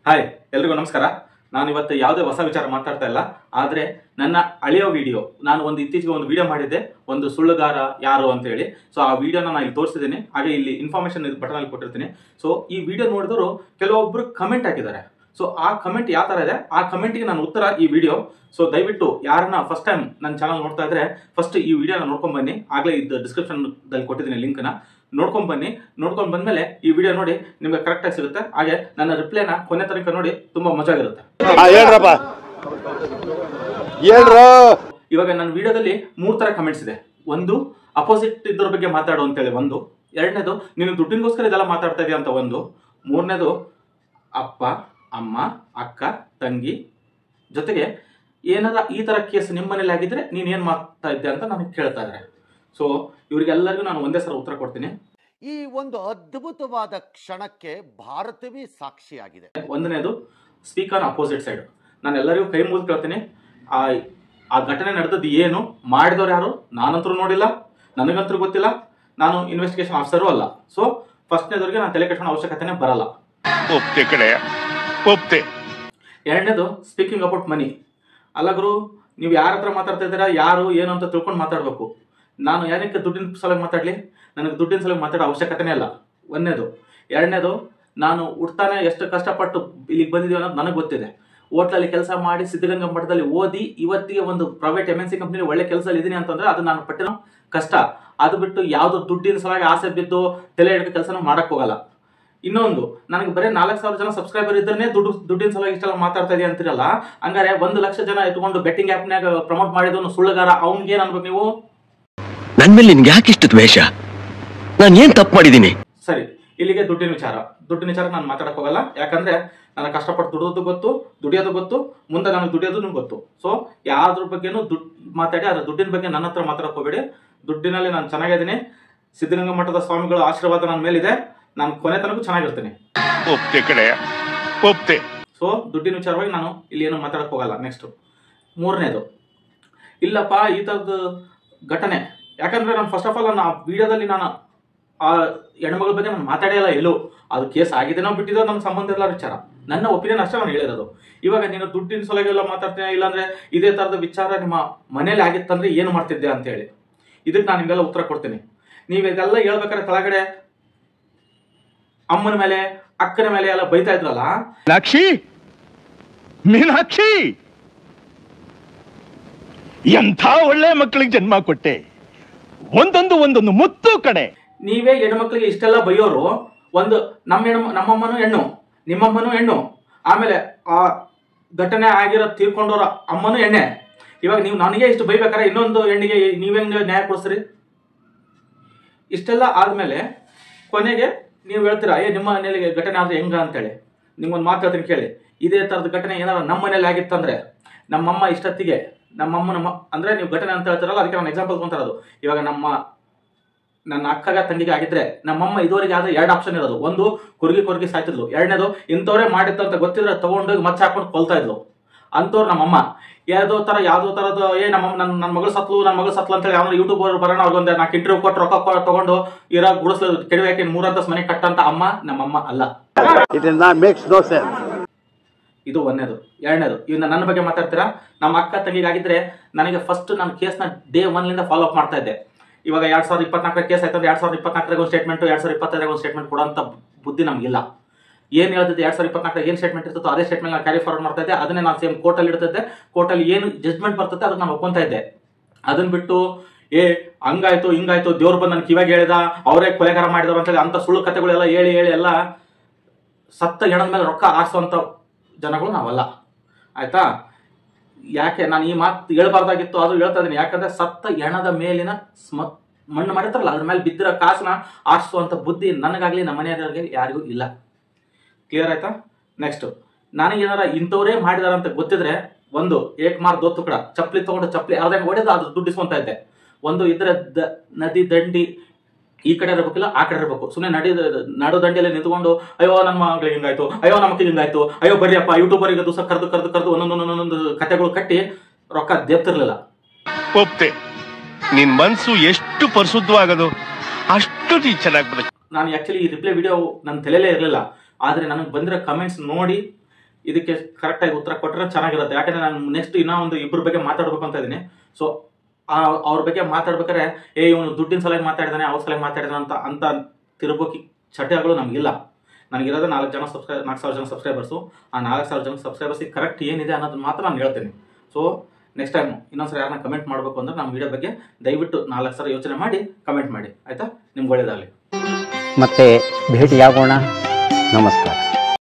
Hi ಎಲ್ರಿಗೂ ನಮಸ್ಕಾರ. ನಾನು ಇವತ್ತು ಯಾವುದೇ ಹೊಸ ವಿಚಾರ ಮಾತಾಡ್ತಾ ಇಲ್ಲ, ಆದರೆ ನನ್ನ ಹಳೆಯ ವಿಡಿಯೋ ನಾನು ಇತ್ತೀಚೆಗೆ ಒಂದು ವಿಡಿಯೋ ಮಾಡಿದ್ದೆ, ಒಂದು ಸುಳ್ಳುಗಾರ ಯಾರು ಅಂತ ಹೇಳಿ. ಸೊ ಆ ವಿಡಿಯೋನ ನಾನು ಇಲ್ಲಿ ತೋರಿಸಿದ್ದೀನಿ, ಹಾಗೆ ಇಲ್ಲಿ ಇನ್ಫಾರ್ಮೇಶನ್ ಬಟನ್ ಅಲ್ಲಿ ಕೊಟ್ಟಿರ್ತೀನಿ. ಸೊ ಈ ವಿಡಿಯೋ ನೋಡಿದವರು ಕೆಲವೊಬ್ರು ಕಮೆಂಟ್ ಹಾಕಿದ್ದಾರೆ. ಸೊ ಆ ಕಮೆಂಟ್ ಯಾವ ತರ ಇದೆ, ಆ ಕಮೆಂಟ್ಗೆ ನಾನು ಉತ್ತರ ಈ ವಿಡಿಯೋ. ಸೊ ದಯವಿಟ್ಟು ಯಾರನ್ನ ಫಸ್ಟ್ ಟೈಮ್ ನನ್ನ ಚಾನಲ್ ನೋಡ್ತಾ ಇದ್ರೆ ಫಸ್ಟ್ ಈ ವಿಡಿಯೋನ ನೋಡ್ಕೊಂಡ್ ಬನ್ನಿ. ಆಗಲೇ ಇದು ಡಿಸ್ಕ್ರಿಪ್ಷನ್ ದಲ್ಲಿ ಕೊಟ್ಟಿದ್ದೀನಿ ಲಿಂಕ್ನ, ನೋಡ್ಕೊಂಡ್ ಬನ್ನಿ. ನೋಡ್ಕೊಂಡ್ ಬಂದ್ಮೇಲೆ ಈ ವಿಡಿಯೋ ನೋಡಿ ನಿಮ್ಗೆ ಕರೆಕ್ಟ್ ಆಗಿ ಸಿಗುತ್ತೆ. ಹಾಗೆ ನನ್ನ ರಿಪ್ಲೈನ ಕೊನೆ ತನಕ ನೋಡಿ, ತುಂಬಾ ಮಜಾ ಆಗಿರುತ್ತೆ. ಇವಾಗ ನನ್ನ ವಿಡಿಯೋದಲ್ಲಿ 3 ತರ ಕಮೆಂಟ್ಸ್ ಇದೆ. ಒಂದು, ಅಪೋಸಿಟ್ ಇದ್ರ ಬಗ್ಗೆ ಮಾತಾಡು ಅಂತೇಳಿ ಒಂದು. ಎರಡನೇದು, ನೀನು ದುಡ್ಡಿಗೋಸ್ಕರ ಇದೆಲ್ಲ ಮಾತಾಡ್ತಾ ಇದೆಯಾ ಅಂತ ಒಂದು. ಮೂರನೇದು, ಅಪ್ಪ ಅಮ್ಮ ಅಕ್ಕ ತಂಗಿ ಜೊತೆಗೆ ಏನಾರ ಈ ತರ ಕೇಸ್ ನಿಮ್ಮ ಮನೇಲಿ ಆಗಿದ್ರೆ ನೀನ್ ಏನ್ ಮಾಡ್ತಾ ಇದ್ದೆ ಅಂತ ನನಗೆ ಕೇಳ್ತಾ ಇದ್ದಾರೆ. ಸೊ ಇವರಿಗೆಲ್ಲರಿಗೂ ನಾನು ಒಂದೇ ಸಲ ಉತ್ತರ ಕೊಡ್ತೀನಿ. ಈ ಒಂದು ಅದ್ಭುತವಾದ ಕ್ಷಣಕ್ಕೆ ಭಾರತವೇ ಸಾಕ್ಷಿಯಾಗಿದೆ. ಒಂದನೇದು, ಸ್ಪೀಕ್ ಆನ್ ಅಪೋಸಿಟ್ ಸೈಡ್. ನಾನು ಎಲ್ಲರಿಗೂ ಕೈ ಮುಗಿದು ಕೇಳ್ತೀನಿ, ಆ ಘಟನೆ ನಡೆದದ್ದು ಏನು, ಮಾಡಿದವ್ರು ಯಾರು, ನಾನಂತರೂ ನೋಡಿಲ್ಲ, ನನಗಂತರೂ ಗೊತ್ತಿಲ್ಲ, ನಾನು ಇನ್ವೆಸ್ಟಿಗೇಷನ್ ಆಫೀಸರು ಅಲ್ಲ. ಸೊ ಫಸ್ಟ್ನೇದವ್ರಿಗೆ ನಾನು ತಲೆ ಕೆಡ್ಸೋಣ ಅವಶ್ಯಕತೆನೇ ಬರಲ್ಲ. ಎರಡನೇದು, ಸ್ಪೀಕಿಂಗ್ ಅಬೌಟ್ ಮನಿ. ಅಲ್ಲ ಗುರು, ನೀವು ಯಾರ ಹತ್ರ ಮಾತಾಡ್ತಾ ಇದ್ದೀರಾ, ಯಾರು ಏನು ಅಂತ ತಿಳ್ಕೊಂಡು ಮಾತಾಡಬೇಕು. ನಾನು ಏನಕ್ಕೆ ದುಡ್ಡಿನ ಸಲುವಾಗಿ ಮಾತಾಡಲಿ, ನನಗೆ ದುಡ್ಡಿನ ಸಲುವಾಗಿ ಮಾತಾಡೋ ಅವಶ್ಯಕತೆನೇ ಇಲ್ಲ. ಒಂದನೇದು. ಎರಡನೇದು, ನಾನು ಹುಡ್ತಾನೆ ಎಷ್ಟು ಕಷ್ಟಪಟ್ಟು ಇಲ್ಲಿಗೆ ಬಂದಿದ್ದೀವಿ ಅನ್ನೋದು ನನಗೆ ಗೊತ್ತಿದೆ. ಹೋಟ್ಲಲ್ಲಿ ಕೆಲಸ ಮಾಡಿ ಸಿದ್ಧಗಂಗಾ ಮಠದಲ್ಲಿ ಓದಿ ಇವತ್ತಿಗೆ ಒಂದು ಪ್ರೈವೇಟ್ MNC ಕಂಪ್ನಿ ಒಳ್ಳೆ ಕೆಲಸದಲ್ಲಿ ಇದ್ದೀನಿ ಅಂತಂದ್ರೆ ಅದು ನಾನು ಪಟ್ಟಿರೋ ಕಷ್ಟ. ಅದು ಬಿಟ್ಟು ಯಾವುದೋ ದುಡ್ಡಿನ ಸಲುವಾಗಿ ಆಸೆ ಬಿದ್ದು ತಲೆ ಹಿಡ್ಕೊ ಕೆಲಸನೂ ಮಾಡಕ್ ಹೋಗಲ್ಲ. ಇನ್ನೊಂದು, ನನಗೆ ಬರೀ 4,000 ಜನ ಸಬ್ಸ್ಕ್ರೈಬರ್ ಇದ್ರೆ ದುಡ್ಡಿನ ಸಲುವಾಗಿ ಇಷ್ಟೆಲ್ಲ ಮಾತಾಡ್ತಾ ಇದೆಯಾ ಅಂತಿರಲ್ಲ. ಹಂಗಾರೆ 1 ಲಕ್ಷ ಜನ ಇಟ್ಕೊಂಡು ಬೆಟ್ಟಿಂಗ್ ಆಪ್ನಾಗ ಪ್ರಮೋಟ್ ಮಾಡಿದವನು ಸುಳ್ಳುಗಾರ, ಅವ್ನಿಗೆ ಏನ್ ಅನ್ಬೇಕು ನೀವು? ನನ್ ಮೇಲೆ ನಿನ್ಗೆ ಯಾಕೆ ಇಷ್ಟು ದ್ವೇಷ? ನಾನು ಏನ್ ತಪ್ಪು ಮಾಡಿದ್ದೀನಿ? ಸರಿ, ಇಲ್ಲಿಗೆ ದುಡ್ಡಿನ ವಿಚಾರ ನಾನು ಮಾತಾಡಕ್ ಹೋಗಲ್ಲ. ಯಾಕಂದ್ರೆ ನನಗೆ ಕಷ್ಟಪಟ್ಟು ದುಡಿಯೋದು ಗೊತ್ತು, ದುಡಿಯೋದು ಗೊತ್ತು, ಮುಂದೆ ನನಗೆ ದುಡಿಯೋದು ಗೊತ್ತು. ಸೊ ಯಾವ್ದ್ರ ಬಗ್ಗೆನೂ ದುಡ್ಡು ಮಾತಾಡಿ, ಅದ್ರ ದುಡ್ಡಿನ ಬಗ್ಗೆ ನನ್ನ ಹತ್ರ ಮಾತಾಡಕ್ ಹೋಗ್ಬೇಡಿ. ದುಡ್ಡಿನಲ್ಲಿ ನಾನು ಚೆನ್ನಾಗಿದ್ದೀನಿ, ಸಿದ್ಧಗಂಗಾ ಮಠದ ಸ್ವಾಮಿಗಳ ಆಶೀರ್ವಾದ ನನ್ನ ಮೇಲಿದೆ, ನಾನು ಕೊನೆ ತನಕ ಚೆನ್ನಾಗಿರ್ತೀನಿ. ಸೊ ದುಡ್ಡಿನ ವಿಚಾರವಾಗಿ ನಾನು ಇಲ್ಲಿ ಏನು ಮಾತಾಡಕ್ ಹೋಗಲ್ಲ. ನೆಕ್ಸ್ಟ್, ಮೂರನೇದು, ಇಲ್ಲಪ್ಪ ಈ ತರದ ಘಟನೆ, ಯಾಕಂದ್ರೆ ನಾನು ಫಸ್ಟ್ ಆಫ್ ಆಲ್ ನಾನು ಆ ವಿಡಿಯೋದಲ್ಲಿ ನಾನು ಆ ಹೆಣ್ಮಗಳ ಬಗ್ಗೆ ನಾನು ಮಾತಾಡಿಲ್ಲ. ಎಲ್ಲೂ ಅದು ಕೇಸ್ ಆಗಿದೆನೋ ಬಿಟ್ಟಿದೋ ನನ್ನ ಸಂಬಂಧ ಇಲ್ಲ ವಿಚಾರ, ನನ್ನ ಒಪಿನಿಯನ್ ಅಷ್ಟೇ ನಾನು ಹೇಳಿರೋದು. ಇವಾಗ ನೀನು ದುಡ್ಡಿನ ಸಲುವಾಗಿ ಎಲ್ಲ ಮಾತಾಡ್ತೀನಿ, ಇಲ್ಲಾಂದ್ರೆ ಇದೇ ತರದ ವಿಚಾರ ನಿಮ್ಮ ಮನೇಲಿ ಆಗಿತ್ತಂದ್ರೆ ಏನು ಮಾಡ್ತಿದ್ದೆ ಅಂತ ಹೇಳಿ, ಇದಕ್ಕೆ ನಾನು ನಿಮ್ಗೆಲ್ಲ ಉತ್ತರ ಕೊಡ್ತೀನಿ. ನೀವು ಇದೆಲ್ಲ ಹೇಳ್ಬೇಕಾದ್ರೆ ಕೆಳಗಡೆ ಅಮ್ಮನ ಮೇಲೆ ಅಕ್ಕನ ಮೇಲೆ ಎಲ್ಲ ಬೈತಾ ಇದ್ರಲ್ಲ, ಮೀನಾಕ್ಷಿ ಎಂಥ ಒಳ್ಳೆ ಮಕ್ಕಳಿಗೆ ಜನ್ಮ ಕೊಟ್ಟೆ, ಒಂದೊಂದು ಮುತ್ತು ಕಡೆ. ನೀವೇ ಹೆಣ್ಮಕ್ಳಿಗೆ ಇಷ್ಟೆಲ್ಲ ಬೈಯೋರು. ಒಂದು ನಮ್ಮಮ್ಮನೂ ಹೆಣ್ಣು, ನಿಮ್ಮಮ್ಮನೂ ಹೆಣ್ಣು, ಆಮೇಲೆ ಆ ಘಟನೆ ಆಗಿರೋ ತೀರ್ಕೊಂಡವ್ರ ಅಮ್ಮನೂ ಹೆಣ್ಣೆ. ಇವಾಗ ನೀವು ನನಗೆ ಇಷ್ಟು ಬೈಬೇಕಾದ್ರೆ ಇನ್ನೊಂದು ಹೆಣ್ಣಿಗೆ ನೀವೆಂಗೆ ನ್ಯಾಯ ಕೊಡಿಸ್ರಿ? ಇಷ್ಟೆಲ್ಲ ಆದ್ಮೇಲೆ ಕೊನೆಗೆ ನೀವು ಹೇಳ್ತೀರಾ, ನಿಮ್ಮ ಮನೇಲಿ ಘಟನೆ ಆದ್ರೆ ಹೆಂಗ ಅಂತೇಳಿ. ನಿಮ್ಗೊಂದು ಮಾತು ಹೇಳ್ತೀನಿ ಕೇಳಿ. ಇದೇ ತರದ ಘಟನೆ ಏನಾರ ನಮ್ಮ ಮನೇಲಿ ಆಗಿತ್ತಂದ್ರೆ, ನಮ್ಮಮ್ಮ ಇಷ್ಟೊತ್ತಿಗೆ ನಮ್ಮ ಅಂದ್ರೆ ನೀವು ಘಟನೆ ಅಂತ ಹೇಳ್ತಾರಲ್ಲ, ಅದಕ್ಕೆ ನಾನು ಎಕ್ಸಾಂಪಲ್ ತಗೊಂತಿರೋದು. ಇವಾಗ ನನ್ನ ಅಕ್ಕಗ ತಂಗಿಗೆ ಆಗಿದ್ರೆ ನಮ್ಮಮ್ಮ ಇದುವರೆಗೆ ಆದ್ರೆ 2 ಆಪ್ಷನ್ ಇರೋದು. ಒಂದು, ಕೊರ್ಗಿ ಸಾಯ್ತಿದ್ಲು. ಎರಡನೇದು, ಇಂಥವ್ರೆ ಮಾಡಿತ್ತು ಅಂತ ಗೊತ್ತಿದ್ರೆ ತಗೊಂಡೋಗಿ ಮಚ್ಚ ಹಾಕೊಂಡು ಕೊಲ್ತಾ ಇದ್ಲು. ಅಂತವ್ರು ನಮ್ಮಮ್ಮ. ಯಾವ್ದೋ ತರದ್ದು ನನ್ನ ಮಗಳು ಸತ್ಲು ಅಂತೇಳಿ ಯಾವ ಯೂಟ್ಯೂಬರ್ ಬರೋಣ, ಅವ್ರಿಗೊಂದು 4 ಇಂಟರ್ವ್ಯೂ ಕೊಟ್ಟು ರೊಕ್ಕ ತಗೊಂಡು ಇರೋ ಗುಡಿಸ್ಲು ಕೆಡವಾಕಿ 3 ಅಂತಸ್ತು ಮನೆ ಕಟ್ಟಂತ ಅಮ್ಮ ನಮ್ಮಮ್ಮ ಅಲ್ಲ. ಇದು ಒಂದೇದು. ಎರಡನೇದು, ಇನ್ನು ನನ್ನ ಬಗ್ಗೆ ಮಾತಾಡ್ತೀರಾ, ನಮ್ಮ ಅಕ್ಕ ತಂಗಿಗಾಗಿದ್ರೆ ನನಗೆ ಫಸ್ಟ್ ನಾನು ಕೇಸ್ನ ಡೇ 1 ಫಾಲೋ ಅಪ್ ಮಾಡ್ತಾ ಇದ್ದೆ. ಇವಾಗ 2024 ಕೇಸ್ ಆಯ್ತು ಅಂದ್ರೆ 2024 ಒಂದು ಸ್ಟೇಟ್ಮೆಂಟ್, 2025 ಒಂದು ಸ್ಟೇಟ್ಮೆಂಟ್ ಕೊಡೋಂಥ ಬುದ್ಧಿ ನಮಗಿಲ್ಲ. ಏನು ಹೇಳ್ತಿದ್ದೆ 2024 ಏನು ಸ್ಟೇಟ್ಮೆಂಟ್ ಇರ್ತಿತ್ತು ಅದೇ ಸ್ಟೇಟ್ಮೆಂಟ್ ನಾನು ಕ್ಯಾರಿ ಫಾರ್ವರ್ಡ್ ಮಾಡ್ತಾ ಇದ್ದೆ. ಅದನ್ನೇ ನಾನು ಸೇಮ್ ಕೋರ್ಟಲ್ಲಿ ಇಡ್ತಿದ್ದೆ. ಕೋರ್ಟಲ್ಲಿ ಏನು ಜಜ್ಮೆಂಟ್ ಬರ್ತದೆ ಅದನ್ನ ನಾನು ಒಪ್ಕೊಂತಾ ಇದ್ದೆ. ಅದನ್ನ ಬಿಟ್ಟು ಹಂಗಾಯ್ತು ಹಿಂಗಾಯ್ತು, ದೇವ್ರು ಬಂದು ನನ್ನ ಕಿವಾಗ ಹೇಳಿದ, ಅವರೇ ಕೊಲೆಗಾರ ಮಾಡಿದವರು ಅಂತೇಳಿ ಅಂತ ಸುಳ್ಳು ಕಥೆಗಳೆಲ್ಲ ಹೇಳಿ ಎಲ್ಲ ಸತ್ತ ಹೆಣದ ಮೇಲೆ ರೊಕ್ಕ ಆರಿಸುವಂಥ ಜನಗಳು ನಾವಲ್ಲ, ಆಯ್ತಾ? ಯಾಕೆ ನಾನು ಈ ಮಾತು ಹೇಳ್ಬಾರ್ದಾಗಿತ್ತು, ಅದು ಹೇಳ್ತಾ ಇದ್ದೀನಿ. ಯಾಕಂದ್ರೆ ಸತ್ತ ಹೆಣದ ಮೇಲಿನ ಮಣ್ಣು ಮಾಡಿರ್ತಾರಲ್ಲ, ಅದ್ರ ಮೇಲೆ ಬಿದ್ದಿರೋ ಕಾಸನ್ನ ಆರಿಸುವಂಥ ಬುದ್ಧಿ ನನಗಾಗ್ಲಿ ನಮ್ಮ ಮನೆಯವರಿಗೆ ಯಾರಿಗೂ ಇಲ್ಲ. ಕ್ಲಿಯರ್ ಆಯ್ತಾ? ನೆಕ್ಸ್ಟ್, ನನಗೇನಾರ ಇಂಥವ್ರೇ ಮಾಡಿದಾರ ಅಂತ ಗೊತ್ತಿದ್ರೆ, ಒಂದು ಏಕಮಾರ್ ದೊತ್ತು ಕೂಡ ಚಪ್ಪಲಿ ತಗೊಂಡು ಚಪ್ಪಲಿ ಅರ್ಧ ಹೊಡೆದು ಅದು ದುಡ್ಡು ಇಸ್ಕೊಂತ ಇದ್ದೆ. ಒಂದು ಇದ್ರೆ ನದಿ ದಂಡಿ ಈ ಕಡೆ ಇರಬೇಕಿಲ್ಲ ಆ ಕಡೆ ಇರಬೇಕು. ಸುಮ್ಮನೆ ನಡು ದಂಡಿಯಲ್ಲಿ ನಿಂತ್ಕೊಂಡು ಅಯ್ಯೋ ನಮ್ಮ ಮಗಳಿಗೆ ಹಿಂಗಾಯ್ತು, ಅಯ್ಯೋ ನಮ್ಮ ಮಕ್ಕಳಿಗೆ ಹಿಂಗಾಯ್ತು, ಅಯ್ಯೋ ಬರ್ರಿಯಪ್ಪ ಯೂಟ್ಯೂಬರಿಗೆ ದಿವಸ ಕರೆದು ಒಂದೊಂದು ಕಥೆಗಳು ಕಟ್ಟಿ ರೊಕ್ಕ ದೇಪ್ತಿರ್ಲಿಲ್ಲ. ನಿನ್ ಮನ್ಸು ಎಷ್ಟು ಪರಿಶುದ್ಧವಾಗದು ಅಷ್ಟು ಚೆನ್ನಾಗಿ. ನಾನು ಆಕ್ಚುಲಿ ಈ ರಿಪ್ಲೈ ವಿಡಿಯೋ ನನ್ನ ತಲೆಯಲ್ಲೇ ಇರಲಿಲ್ಲ. ಆದರೆ ನನಗೆ ಬಂದಿರೋ ಕಮೆಂಟ್ಸ್ ನೋಡಿ ಇದಕ್ಕೆ ಕರೆಕ್ಟಾಗಿ ಉತ್ತರ ಕೊಟ್ಟರೆ ಚೆನ್ನಾಗಿರುತ್ತೆ. ಯಾಕಂದರೆ ನಾನು ನೆಕ್ಸ್ಟ್ ಇನ್ನೂ ಒಂದು ಇಬ್ಬರ ಬಗ್ಗೆ ಮಾತಾಡಬೇಕು ಅಂತ ಇದ್ದೀನಿ. ಸೊ ಅವ್ರ ಬಗ್ಗೆ ಮಾತಾಡ್ಬೇಕಾದ್ರೆ ಇವನು ದುಡ್ಡಿನ ಸಲುವಾಗಿ ಮಾತಾಡಿದಾನೆ, ಅವ್ರ ಸಲುವಾಗಿ ಮಾತಾಡಿದಾನೆ ಅಂತ ತಿರುಬೋಕಿ ಚಟಗಳು ನಮಗಿಲ್ಲ. ನನಗಿರೋದು 4,000 ಜನ ಸಬ್ಸ್ಕ್ರೈಬರ್ಸು. ಆ 4,000 ಜನ ಸಬ್ಸ್ಕ್ರೈಬರ್ಸಿಗೆ ಕರೆಕ್ಟ್ ಏನಿದೆ ಅನ್ನೋದನ್ನ ಮಾತ್ರ ನಾನು ಹೇಳ್ತೀನಿ. ಸೊ ನೆಕ್ಸ್ಟ್ ಟೈಮ್ ಇನ್ನೊಂದ್ಸರಿ ಯಾರನ್ನ ಕಮೆಂಟ್ ಮಾಡಬೇಕು ಅಂದ್ರೆ ನಮ್ಮ ವಿಡಿಯೋ ಬಗ್ಗೆ ದಯವಿಟ್ಟು 4 ಸಲ ಯೋಚನೆ ಮಾಡಿ ಕಮೆಂಟ್ ಮಾಡಿ, ಆಯಿತಾ? ನಿಮ್ಗೆ ಒಳ್ಳೇದಾಗಲಿ. ಮತ್ತೆ ಭೇಟಿಯಾಗೋಣ. ನಮಸ್ಕಾರ.